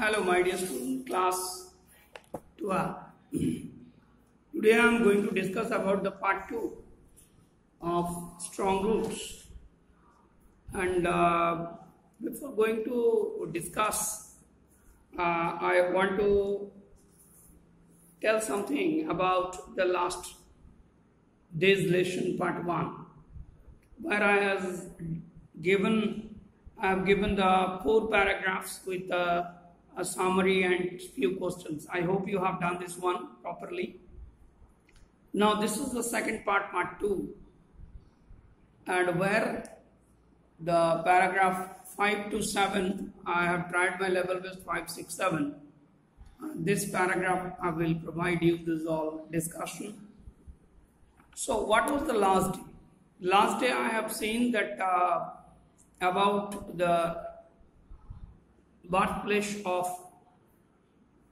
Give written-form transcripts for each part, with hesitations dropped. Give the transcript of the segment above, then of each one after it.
Hello, my dear student, class 12. Today I am going to discuss about the part 2 of strong roots. And before going to discuss, I want to tell something about the last day's lesson part 1, where I have given the 4 paragraphs with a summary and few questions. I hope you have done this one properly. Now this is the second part, part 2, and where the paragraph 5 to 7, I have tried my level best 5, 6, 7. This paragraph I will provide you this all discussion. So what was the last day? Last day I have seen that about the birthplace of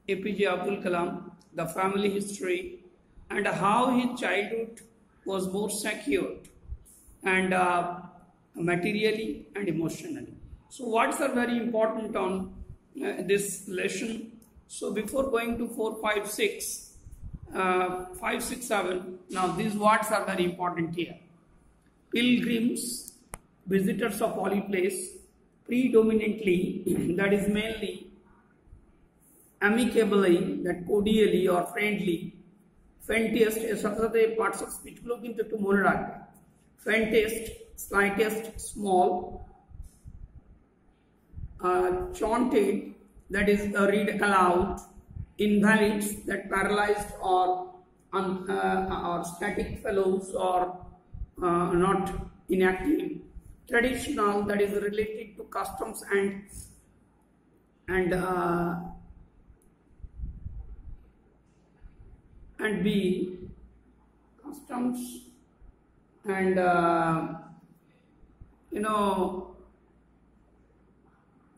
APJ Abdul Kalam, the family history, and how his childhood was more secured and materially and emotionally. So what's are very important on this lesson. So before going to 4, 5, 6, 5, 6, 7, now these words are very important here. Pilgrims, visitors of holy place, predominantly, that is mainly, amicably, that cordially or friendly, faintest, parts of speech, faintest, slightest, small, chaunted, that is read aloud, invalids, that paralyzed or static fellows or not inactive, traditional, that is related to customs and B, customs and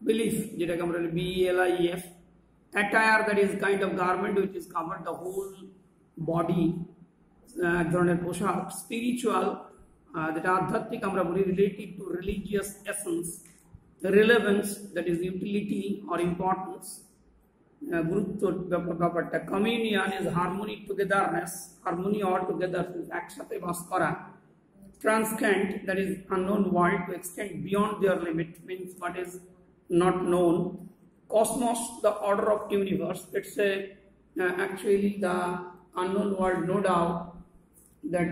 belief, BELIEF, attire, that is kind of garment which is covered the whole body, spiritual, that adhyatmik আমরা বলি related to religious essence, relevance, that is utility or importance, গুরুত্ব ব্যাপারটা, communion is harmony, togetherness, harmony or togetherness, একসাথে বাস করা, transcend, that is unknown world, to extend beyond their limit, means what is not known, cosmos, the order of universe, it's actually the unknown world, no doubt, that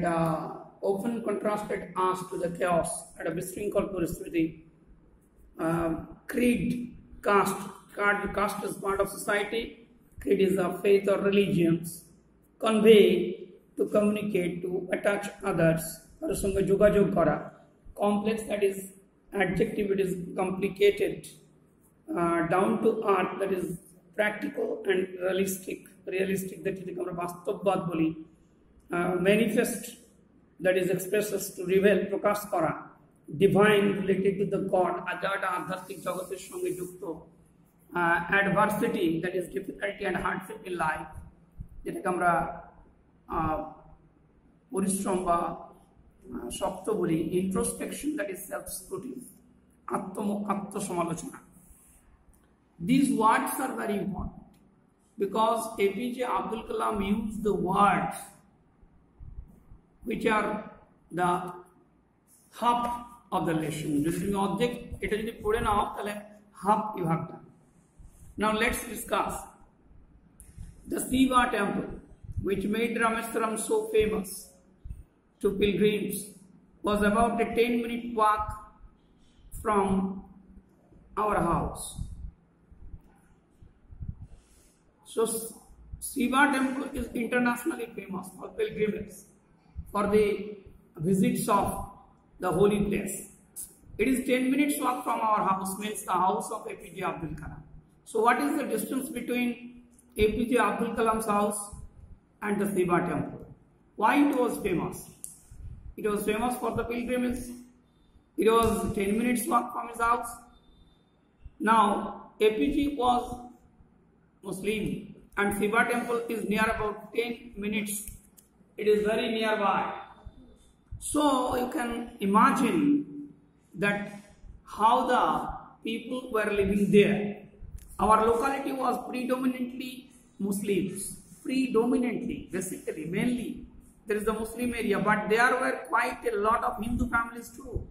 often contrasted us to the chaos at a বিশৃঙ্খল পরিস্থিতি. Creed, caste is part of society. Creed is a faith or religions. Convey, to communicate, to attach others, তাদের সঙ্গে যোগাযোগ করা. Complex, that is adjective, it is complicated. Down to earth, that is practical and realistic, that is আমরা বাস্তববাদ বলি. Manifest, that is expresses, to reveal, প্রকাশ করা. Divine, related to the God, যেটা আধ্যাত্মিক জগতের সঙ্গে যুক্ত. Adversity, that is difficulty and hardship in life, যেটাকে আমরা পরিশ্রম বা শক্ত বলি. Introspection, that is self scrutiny, আত্মসমালোচনা. These words are very important because APJ Abdul Kalam used the words which are the hub of the lesson. This is object, it is put in hub you have done. Now let's discuss the Shiva temple, which made Rameshwaram so famous to pilgrims, was about a 10-minute walk from our house. So Shiva temple is internationally famous for pilgrimage, for the visits of the holy place. It is 10 minutes walk from our house, means the house of APJ Abdul Kalam. So what is the distance between APJ Abdul Kalam's house and the Shiva temple? Why it was famous? It was famous for the pilgrimage. It was 10 minutes walk from his house. Now APJ was Muslim and Shiva temple is near about 10 minutes. It is very nearby. So you can imagine that how the people were living there. Our locality was predominantly Muslims. Predominantly, basically, mainly. There is the Muslim area, but there were quite a lot of Hindu families too.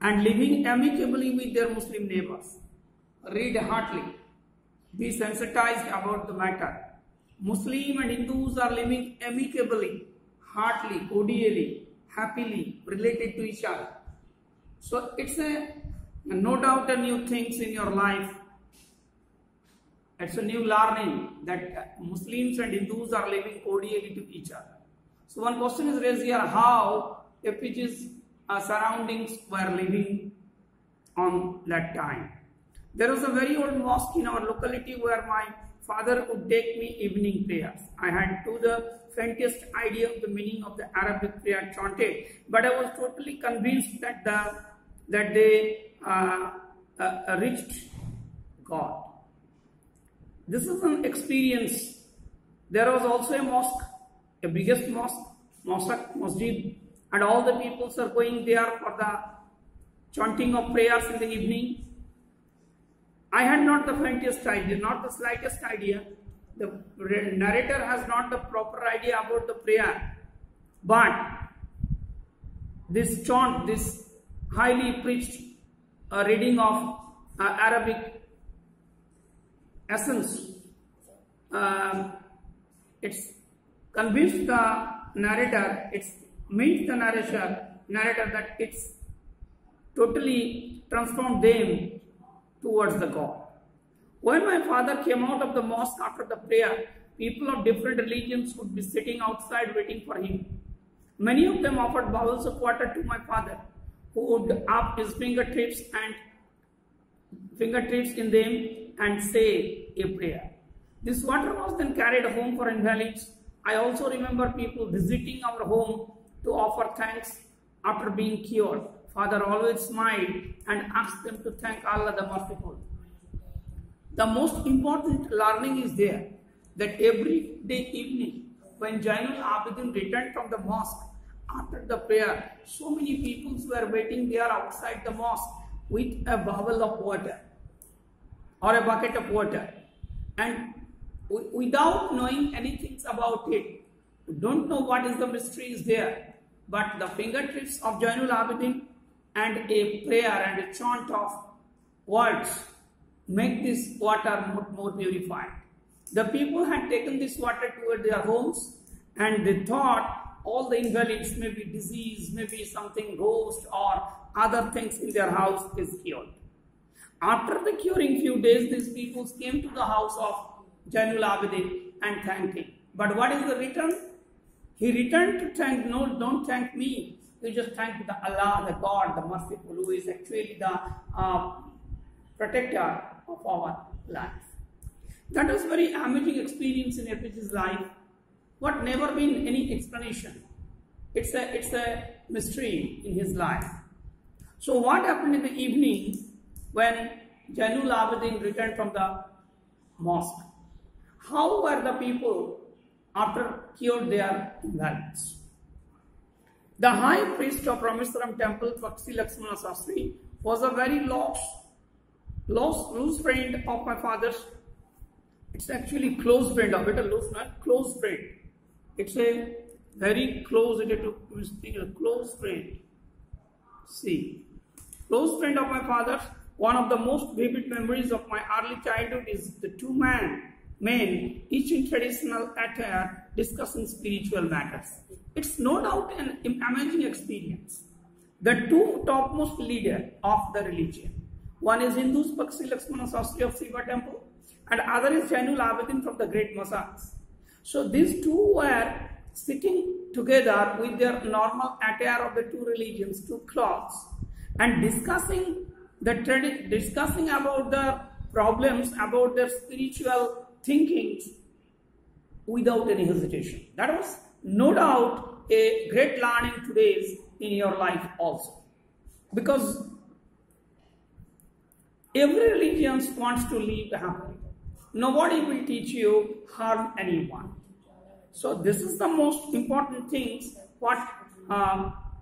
And living amicably with their Muslim neighbors. Read heartily. Be sensitized about the matter. Muslim and Hindus are living amicably, heartily, cordially, happily, related to each other. So it's no doubt a new things in your life. It's a new learning that Muslims and Hindus are living cordially to each other. So one question is raised here, how FPG's surroundings were living on that time. There was a very old mosque in our locality where my father would take me evening prayers. I had the faintest idea of the meaning of the Arabic prayer chanted, but I was totally convinced that they reached God. This is an experience. There was also a mosque, a biggest masjid, and all the people are going there for the chanting of prayers in the evening. I had not the faintest idea, not the slightest idea. The narrator has not the proper idea about the prayer. But this chant, this highly preached reading of Arabic essence, it's convinced the narrator, it's meant the narrator that it's totally transformed them towards the God. When my father came out of the mosque after the prayer, people of different religions would be sitting outside waiting for him. Many of them offered bowls of water to my father, who would up his fingertips in them and say a prayer. This water was then carried home for invalids. I also remember people visiting our home to offer thanks after being cured. Father always smiled and asked them to thank Allah the Merciful. The most important learning is there that every day evening when Zainul Abidin returned from the mosque after the prayer, so many people were waiting there outside the mosque with a bowl of water or a bucket of water, and without knowing anything about it, we don't know what is the mystery is there, but the fingertips of Zainul Abidin and a prayer and a chant of words make this water more purified. The people had taken this water toward their homes and they thought all the invalids, maybe disease, maybe something ghost or other things in their house is cured. After the curing few days, these people came to the house of Zainul Abidin and thanked him. But what is the return? He returned to thank, no, don't thank me. You just thank the Allah, the God, the Merciful, who is actually the protector of our life. That was very amazing experience in FPG's life. What never been any explanation. It's a mystery in his life. So what happened in the evening when Zainul Abidin returned from the mosque? How were the people after cured their invalids? The high priest of Rameswaram temple, Paksi Lakshmana Sastri, was a very close friend of my father's. It's actually close friend of it, close friend. It's a very close, close friend. See, close friend of my father's. One of the most vivid memories of my early childhood is the two men, each in traditional attire, discussing spiritual matters. It's no doubt an amazing experience. The two topmost leaders of the religion. One is Hindus Paksi Lakshmana Sastri of Shiva temple and other is Zainul Abidin from the great mosques. So these two were sitting together with their normal attire of the two religions, two cloths, and discussing about the problems, about their spiritual thinkings without any hesitation. That was no doubt a great learning today in your life also. Because every religion wants to live happily. Nobody will teach you harm anyone. So this is the most important things what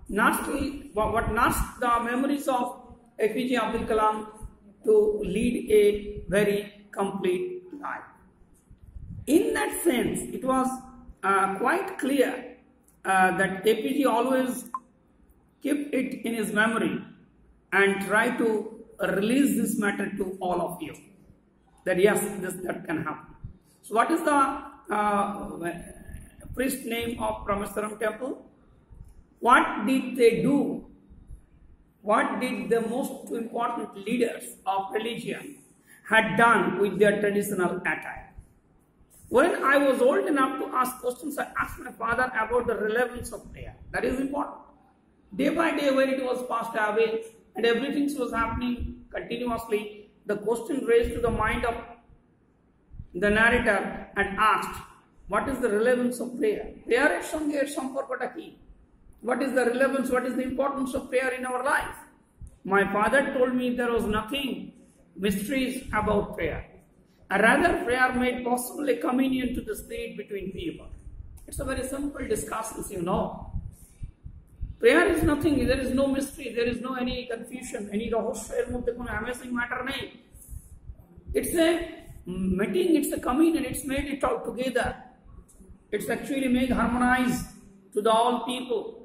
nursed the memories of APJ Abdul Kalam to lead a very complete life. In that sense, it was quite clear that APG always kept it in his memory and try to release this matter to all of you, that yes, that can happen. So what is the priest name of Rameswaram temple? What did they do? What did the most important leaders of religion had done with their traditional attire? When I was old enough to ask questions, I asked my father about the relevance of prayer. That is important. Day by day, when it was passed away and everything was happening continuously, the question raised to the mind of the narrator and asked, what is the relevance of prayer? Prayer is what is the relevance, what is the importance of prayer in our life? My father told me there was nothing mysteries about prayer. Rather, prayer made possible a communion to the spirit between people. It's a very simple discussion, you know. Prayer is nothing, there is no mystery, there is no any confusion, any amazing matter. It's a meeting, it's a communion, it's made it all together. It's actually made harmonized to the all people.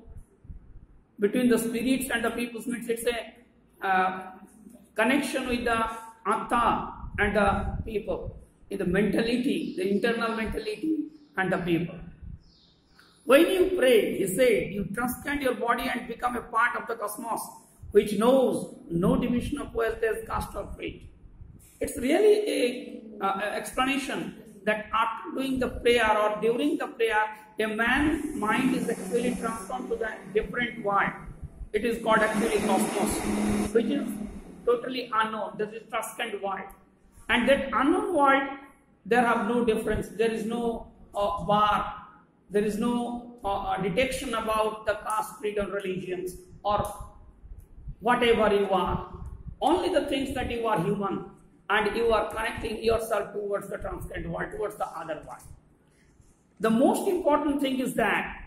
Between the spirits and the people's midst, it's a connection with the Atma and the people, in the mentality, the internal mentality and the people. When you pray, he said, you transcend your body and become a part of the cosmos, which knows no division of wealth as caste or creed. It's really an explanation that after doing the prayer or during the prayer, a man's mind is actually transformed to the different world. It is called actually cosmos, which is totally unknown. This is transcendent world. And that unknown world, there have no difference. There is no bar. There is no detection about the caste, creed, and religions or whatever you are. Only the things that you are human and you are connecting yourself towards the transcendent world, towards the other world. The most important thing is that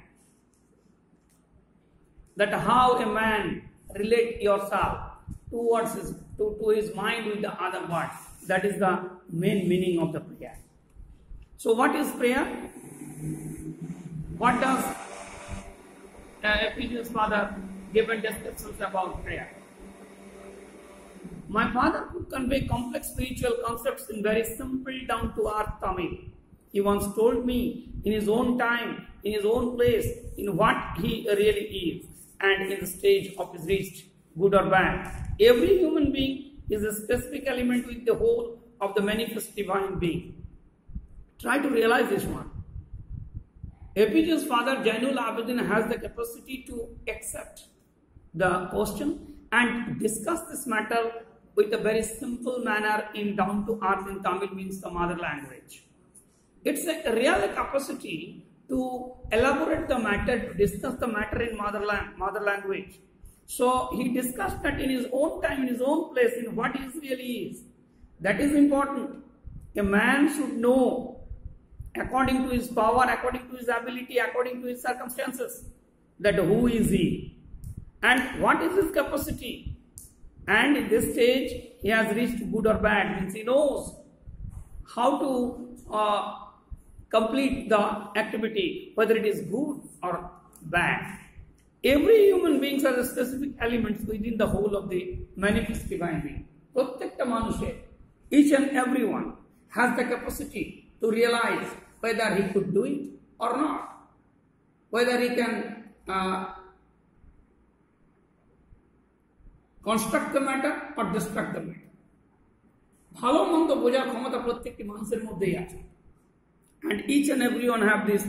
how a man relate yourself towards his mind with the other world. That is the main meaning of the prayer. So what is prayer? What does APG's father given descriptions about prayer? My father could convey complex spiritual concepts in very simple, down-to-earth Tamil. He once told me, in his own time, in his own place, in what he really is, and in the stage of his reached, good or bad. Every human being is a specific element with the whole of the manifest divine being. Try to realize this one. APG's father, Jainul Abidin, has the capacity to accept the question and discuss this matter with a very simple manner in down to earth in Tamil, means the mother language. It's a real capacity to elaborate the matter, to discuss the matter in mother language. So he discussed that in his own time, in his own place, in what he really is. That is important. A man should know, according to his power, according to his ability, according to his circumstances, that who is he and what is his capacity. And in this stage, he has reached good or bad, means he knows how to complete the activity, whether it is good or bad. Every human being has a specific elements within the whole of the manifest divine being. Prottekta manushe, each and every one has the capacity to realize whether he could do it or not, whether he can construct the matter or destruct the matter. ভালো মন্দ বোঝার ক্ষমতা প্রত্যেকটি মানুষের মধ্যেই আছে, and each and everyone have this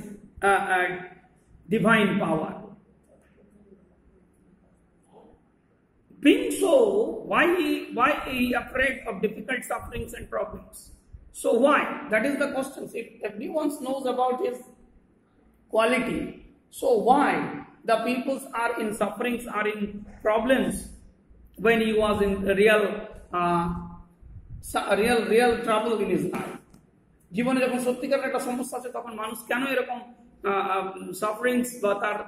divine power. Being so, why he afraid of difficult sufferings and problems? So why? That is the question. If everyone knows about his quality, so why the peoples are in sufferings, are in problems when he was in real trouble in his life? জীবনে যখন সত্যিকার একটা সমস্যা আছে তখন মানুষ কেন এরকম সাফারিংস বা তার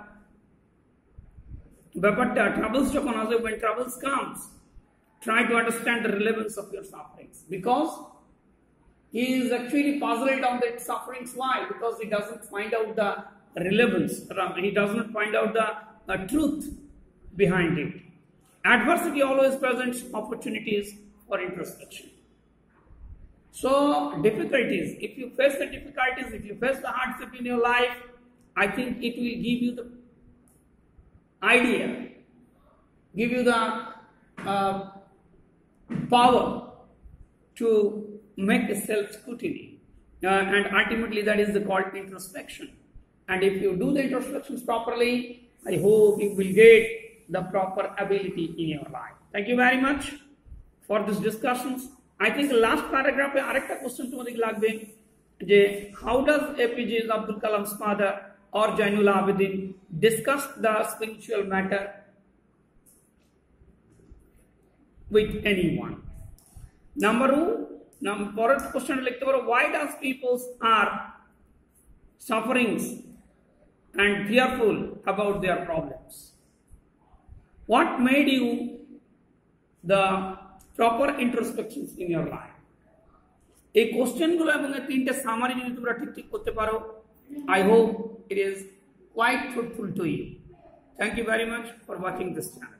ব্যাপারটা ট্রাবলস যখন আসে, when troubles comes, try to understand the relevance of your sufferings, because he is actually puzzled on the sufferings. Why? Because he doesn't find out the relevance, he doesn't find out the truth behind it. Adversity always presents opportunities for introspection. So difficulties, if you face the difficulties, if you face the hardship in your life, I think it will give you the idea, give you the power to make a self-scrutiny, and ultimately that is called introspection. And if you do the introspections properly, I hope you will get the proper ability in your life. Thank you very much for these discussions. I think last paragraph arekta question tomodike lagbe je how does APJ Abdul Kalam's father or Jainul Abidin discuss the spiritual matter with anyone? Number question, why does people are sufferings and fearful about their problems? What made you the proper introspections in your life? A question gulo ebong tinte summary jodi tumra ঠিক করতে পারো, I hope it is quite fruitful to you. Thank you very much for watching this channel.